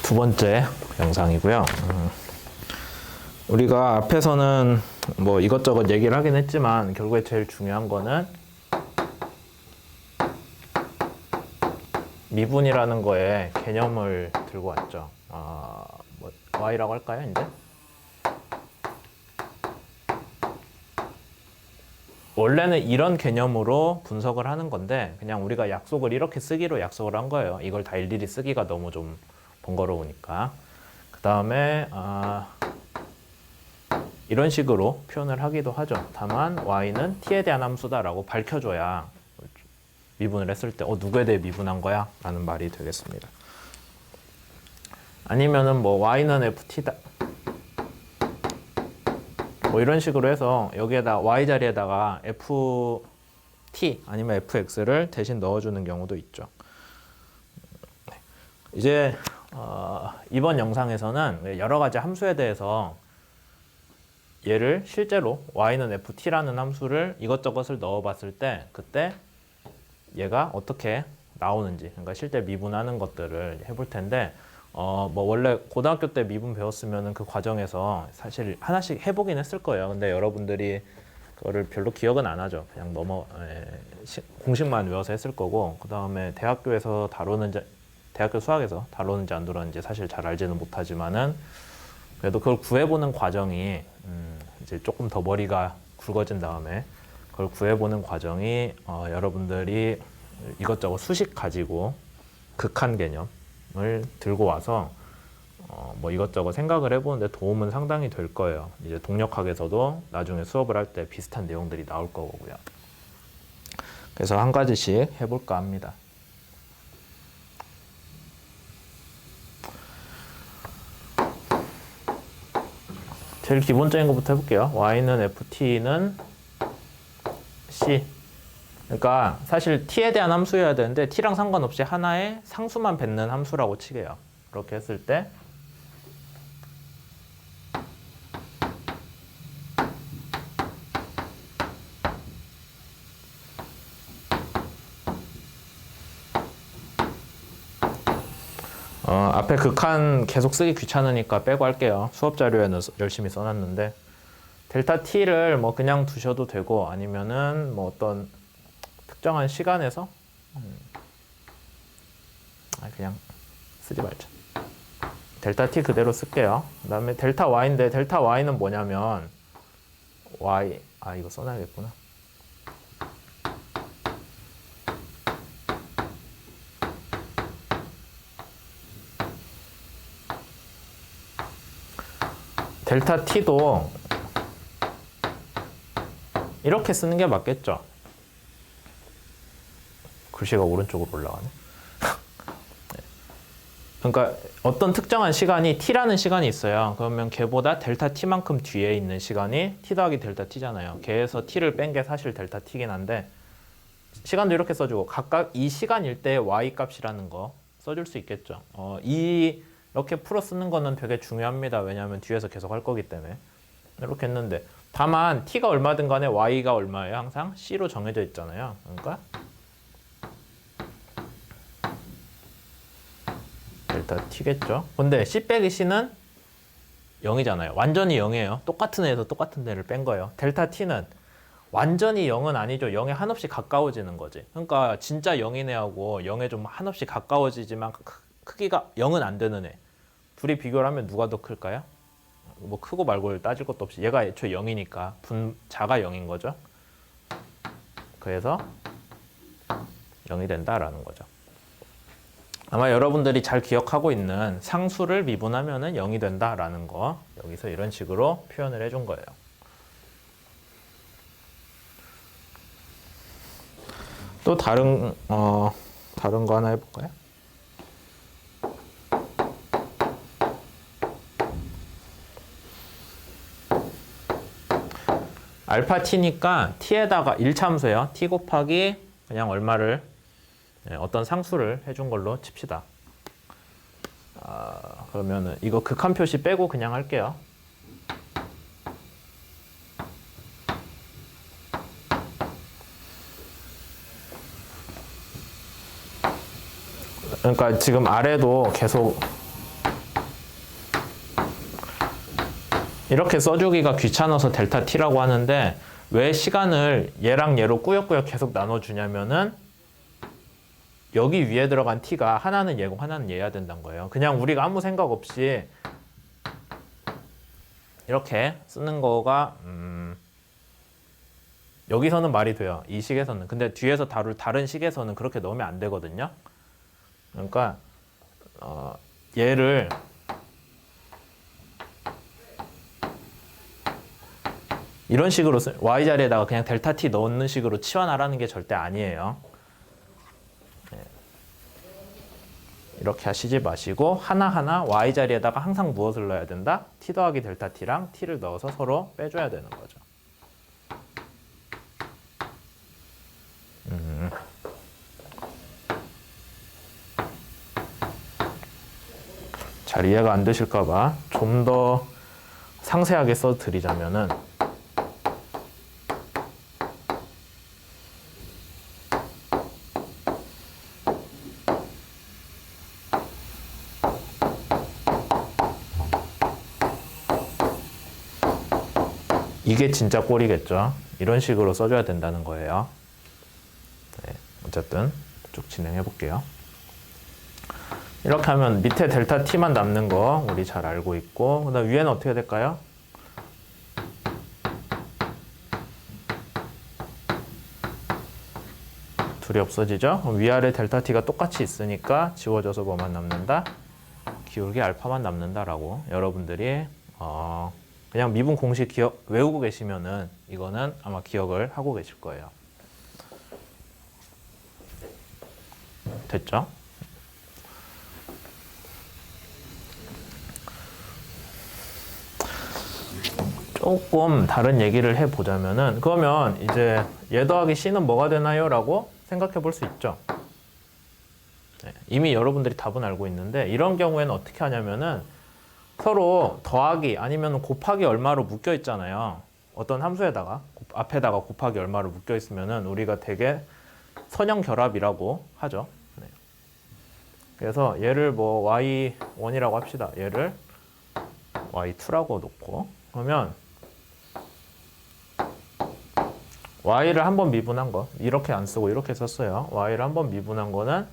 두 번째 영상이고요. 우리가 앞에서는 뭐 이것저것 얘기를 하긴 했지만 결국에 제일 중요한 거는 미분이라는 거에 개념을 들고 왔죠. 뭐 y라고 할까요, 이제? 원래는 이런 개념으로 분석을 하는 건데 그냥 우리가 약속을 이렇게 쓰기로 약속을 한 거예요. 이걸 다 일일이 쓰기가 너무 좀 번거로우니까. 그 다음에 이런 식으로 표현을 하기도 하죠. 다만 y는 t에 대한 함수다라고 밝혀줘야 미분을 했을 때 누구에 대해 미분한 거야? 라는 말이 되겠습니다. 아니면은 뭐 y는 ft다 뭐 이런 식으로 해서 여기에다 y 자리에다가 ft 아니면 fx를 대신 넣어주는 경우도 있죠. 이제 이번 영상에서는 여러 가지 함수에 대해서 얘를 실제로 y는 ft라는 함수를 이것저것을 넣어봤을 때 그때 얘가 어떻게 나오는지, 그러니까 실제 미분하는 것들을 해볼 텐데 뭐 원래 고등학교 때 미분 배웠으면은 그 과정에서 사실 하나씩 해보긴 했을 거예요. 근데 여러분들이 그거를 별로 기억은 안 하죠. 그냥 공식만 외워서 했을 거고, 그 다음에 대학교에서 다루는지, 대학교 수학에서 다루는지 안 다루는지 사실 잘 알지는 못하지만은 그래도 그걸 구해보는 과정이 이제 조금 더 머리가 굵어진 다음에 그걸 구해보는 과정이 여러분들이 이것저것 수식 가지고 극한 개념을 들고 와서 뭐 이것저것 생각을 해보는데 도움은 상당히 될 거예요. 이제 동력학에서도 나중에 수업을 할 때 비슷한 내용들이 나올 거고요. 그래서 한 가지씩 해볼까 합니다. 제일 기본적인 것부터 해볼게요. y는 ft는 c. 그러니까 사실 t에 대한 함수여야 되는데 t랑 상관없이 하나의 상수만 뱉는 함수라고 치게요. 그렇게 했을 때 앞에 극한 계속 쓰기 귀찮으니까 빼고 할게요. 수업 자료에는 열심히 써놨는데 델타 t를 뭐 그냥 두셔도 되고 아니면은 뭐 어떤 특정한 시간에서 그냥 쓰지 말자. 델타 t 그대로 쓸게요. 그 다음에 델타 y인데 델타 y는 뭐냐면 y 이거 써놔야겠구나. 델타 t도 이렇게 쓰는 게 맞겠죠? 글씨가 오른쪽으로 올라가네. 그러니까 어떤 특정한 시간이 t라는 시간이 있어요. 그러면 걔보다 델타 t만큼 뒤에 있는 시간이 t 더하기 델타 t잖아요. 걔에서 t를 뺀 게 사실 델타 t긴 한데 시간도 이렇게 써주고 각각 이 시간일 때 y 값이라는 거 써줄 수 있겠죠. 이렇게 풀어 쓰는 거는 되게 중요합니다. 왜냐하면 뒤에서 계속 할 거기 때문에. 이렇게 했는데 다만 t가 얼마든 간에 y가 얼마예요? 항상 c로 정해져 있잖아요. 그러니까 델타 t겠죠. 근데 c 빼기 c는 0이잖아요. 완전히 0이에요. 똑같은 애에서 똑같은 애를 뺀 거예요. 델타 t는 완전히 0은 아니죠. 0에 한없이 가까워지는 거지. 그러니까 진짜 0인 애하고 0에 좀 한없이 가까워지지만 크기가 0은 안 되는 애. 둘이 비교를 하면 누가 더 클까요? 뭐 크고 말고를 따질 것도 없이 얘가 애초에 0이니까 자가 0인 거죠. 그래서 0이 된다라는 거죠. 아마 여러분들이 잘 기억하고 있는 상수를 미분하면은 0이 된다라는 거 여기서 이런 식으로 표현을 해준 거예요. 또 다른 거 하나 해볼까요? 알파 t니까 t에다가 1참수예요. t 곱하기 그냥 얼마를 어떤 상수를 해준 걸로 칩시다. 그러면은 이거 극한 표시 빼고 그냥 할게요. 그러니까 지금 아래도 계속 이렇게 써주기가 귀찮아서 델타 t라고 하는데 왜 시간을 얘랑 얘로 꾸역꾸역 계속 나눠주냐면은 여기 위에 들어간 t가 하나는 얘고 하나는 얘야 된다는 거예요. 그냥 우리가 아무 생각 없이 이렇게 쓰는 거가 여기서는 말이 돼요. 이 식에서는. 근데 뒤에서 다룰 다른 식에서는 그렇게 넣으면 안 되거든요. 그러니까 얘를 이런 식으로 y 자리에다가 그냥 델타 t 넣는 식으로 치환하라는 게 절대 아니에요. 이렇게 하시지 마시고 하나하나 y 자리에다가 항상 무엇을 넣어야 된다? t 더하기 델타 t랑 t를 넣어서 서로 빼줘야 되는 거죠. 잘 이해가 안 되실까 봐 좀 더 상세하게 써드리자면은 이게 진짜 꼴이겠죠. 이런 식으로 써줘야 된다는 거예요. 네, 어쨌든 쭉 진행해 볼게요. 이렇게 하면 밑에 델타 t만 남는 거 우리 잘 알고 있고, 그다음 위에는 어떻게 될까요? 둘이 없어지죠? 그럼 위아래 델타 t가 똑같이 있으니까 지워져서 뭐만 남는다? 기울기 알파만 남는다라고 여러분들이 그냥 미분 공식 외우고 계시면은 이거는 아마 기억을 하고 계실 거예요. 됐죠? 조금 다른 얘기를 해보자면은, 그러면 이제 얘 더하기 c는 뭐가 되나요? 라고 생각해 볼 수 있죠. 네, 이미 여러분들이 답은 알고 있는데, 이런 경우에는 어떻게 하냐면은 서로 더하기 아니면 곱하기 얼마로 묶여 있잖아요. 어떤 함수에다가 앞에다가 곱하기 얼마로 묶여 있으면은 우리가 되게 선형 결합이라고 하죠. 네. 그래서 얘를 뭐 y1이라고 합시다. 얘를 y2라고 놓고, 그러면 y를 한번 미분한 거, 이렇게 안 쓰고 이렇게 썼어요. y를 한번 미분한 거는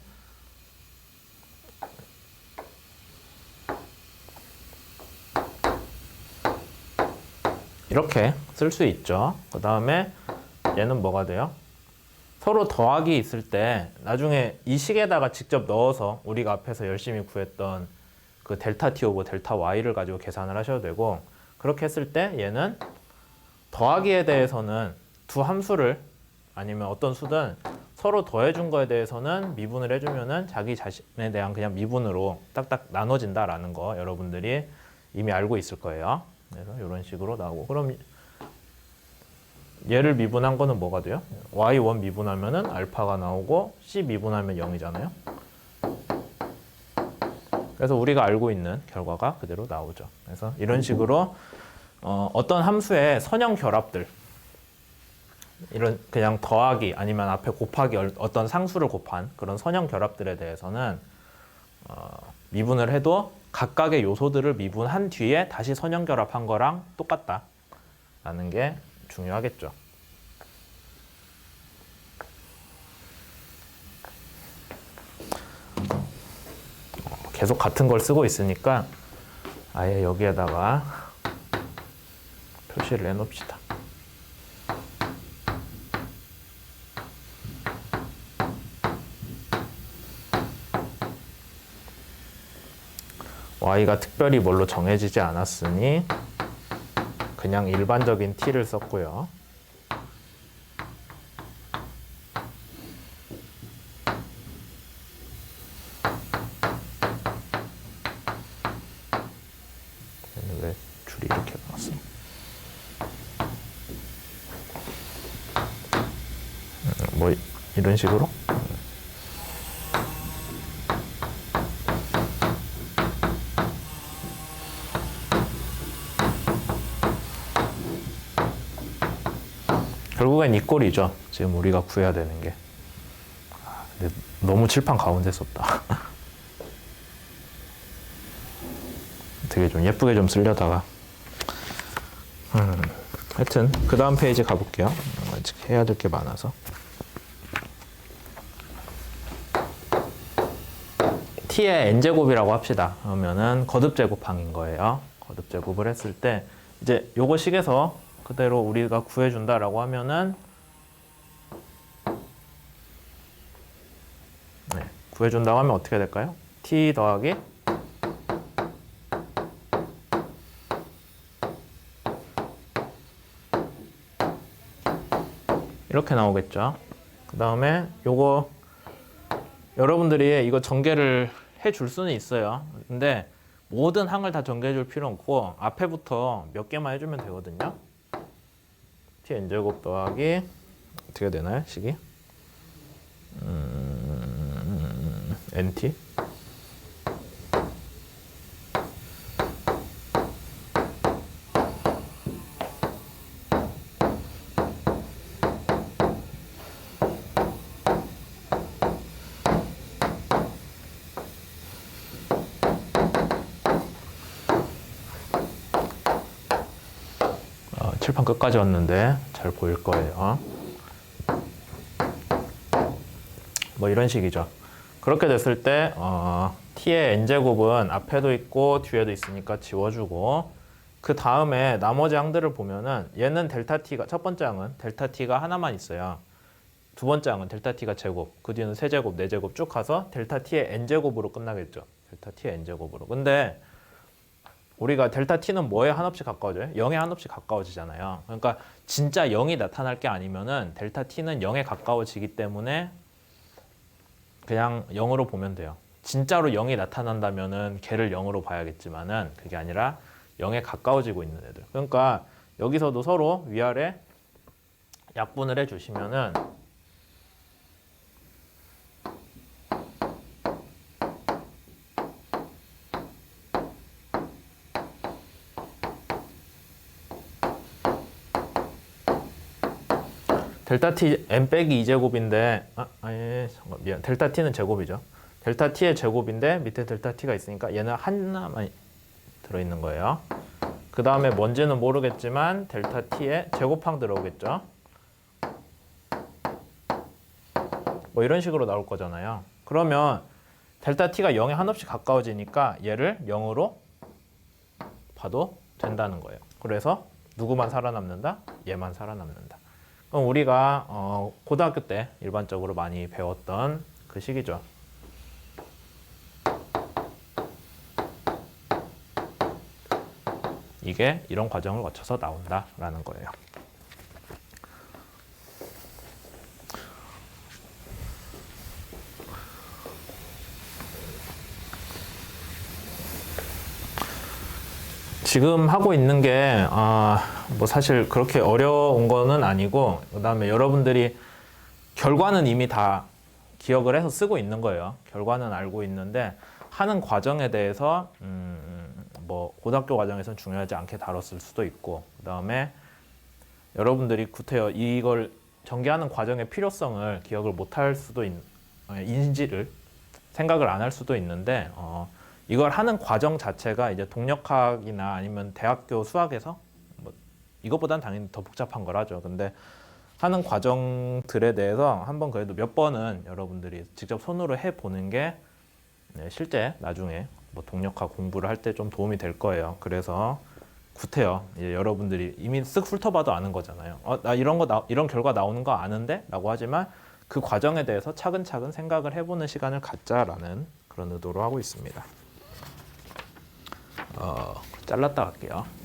이렇게 쓸 수 있죠. 그 다음에 얘는 뭐가 돼요? 서로 더하기 있을 때 나중에 이 식에다가 직접 넣어서 우리가 앞에서 열심히 구했던 그 델타 t 오버 델타 y를 가지고 계산을 하셔도 되고, 그렇게 했을 때 얘는 더하기에 대해서는 두 함수를 아니면 어떤 수든 서로 더해준 거에 대해서는 미분을 해주면은 자기 자신에 대한 그냥 미분으로 딱딱 나눠진다라는 거 여러분들이 이미 알고 있을 거예요. 그래서 이런 식으로 나오고, 그럼 얘를 미분한 거는 뭐가 돼요? y1 미분하면은 알파가 나오고 c 미분하면 0이잖아요. 그래서 우리가 알고 있는 결과가 그대로 나오죠. 그래서 이런 식으로 어떤 함수의 선형 결합들, 이런 그냥 더하기 아니면 앞에 곱하기 어떤 상수를 곱한 그런 선형 결합들에 대해서는 미분을 해도 각각의 요소들을 미분한 뒤에 다시 선형 결합한 거랑 똑같다라는 게 중요하겠죠. 계속 같은 걸 쓰고 있으니까 아예 여기에다가 표시를 해놓읍시다. y가 특별히 뭘로 정해지지 않았으니 그냥 일반적인 t를 썼고요. 왜 줄이 이렇게 나왔어? 뭐 이런 식으로? 결국엔 이 꼴이죠. 지금 우리가 구해야 되는 게. 근데 너무 칠판 가운데 썼다. 되게 좀 예쁘게 좀 쓰려다가 하여튼 그 다음 페이지 가볼게요. 아직 해야 될 게 많아서. t의 n제곱이라고 합시다. 그러면은 거듭제곱항인 거예요. 거듭제곱을 했을 때 이제 요거 식에서 그대로 우리가 구해준다라고 하면은 구해준다고 하면 어떻게 될까요? t 더하기 이렇게 나오겠죠. 그 다음에 요거 여러분들이 이거 전개를 해줄 수는 있어요. 근데 모든 항을 다 전개해 줄 필요 없고 앞에부터 몇 개만 해주면 되거든요. t n제곱 더하기 어떻게 되나요? 식이? nt 칠판 끝까지 왔는데 잘 보일 거예요. 뭐 이런 식이죠. 그렇게 됐을 때 t의 n제곱은 앞에도 있고 뒤에도 있으니까 지워주고 그 다음에 나머지 항들을 보면은 얘는 델타 t가 첫 번째 항은 델타 t가 하나만 있어요. 두 번째 항은 델타 t가 제곱, 그 뒤는 세제곱, 네제곱 쭉 가서 델타 t의 n제곱으로 끝나겠죠. 델타 t의 n제곱으로. 근데 우리가 델타 t는 뭐에 한없이 가까워져요? 0에 한없이 가까워지잖아요. 그러니까 진짜 0이 나타날 게 아니면은 델타 t는 0에 가까워지기 때문에 그냥 0으로 보면 돼요. 진짜로 0이 나타난다면은 걔를 0으로 봐야겠지만은 그게 아니라 0에 가까워지고 있는 애들. 그러니까 여기서도 서로 위아래 약분을 해주시면은 델타 t n 빼기 2제곱인데 잠깐 미안. 델타 t는 제곱이죠. 델타 t의 제곱인데 밑에 델타 t가 있으니까 얘는 하나만 들어있는 거예요. 그 다음에 뭔지는 모르겠지만 델타 t의 제곱항 들어오겠죠. 뭐 이런 식으로 나올 거잖아요. 그러면 델타 t가 0에 한없이 가까워지니까 얘를 0으로 봐도 된다는 거예요. 그래서 누구만 살아남는다? 얘만 살아남는다. 그럼 우리가 고등학교 때 일반적으로 많이 배웠던 그 식이죠. 이게 이런 과정을 거쳐서 나온다라는 거예요. 지금 하고 있는 게 뭐 사실 그렇게 어려운 거는 아니고 그다음에 여러분들이 결과는 이미 다 기억을 해서 쓰고 있는 거예요. 결과는 알고 있는데 하는 과정에 대해서 뭐 고등학교 과정에서는 중요하지 않게 다뤘을 수도 있고 그다음에 여러분들이 구태여 이걸 전개하는 과정의 필요성을 기억을 못할 수도 인지를 생각을 안 할 수도 있는데 이걸 하는 과정 자체가 이제 동력학이나 아니면 대학교 수학에서 뭐 이것보단 당연히 더 복잡한 거라죠. 근데 하는 과정들에 대해서 한번 그래도 몇 번은 여러분들이 직접 손으로 해보는 게 실제 나중에 뭐 동력학 공부를 할 때 좀 도움이 될 거예요. 그래서 구태여 여러분들이 이미 쓱 훑어봐도 아는 거잖아요. 나 이런 결과 나오는 거 아는데? 라고 하지만 그 과정에 대해서 차근차근 생각을 해보는 시간을 갖자라는 그런 의도로 하고 있습니다. 잘랐다 갈게요.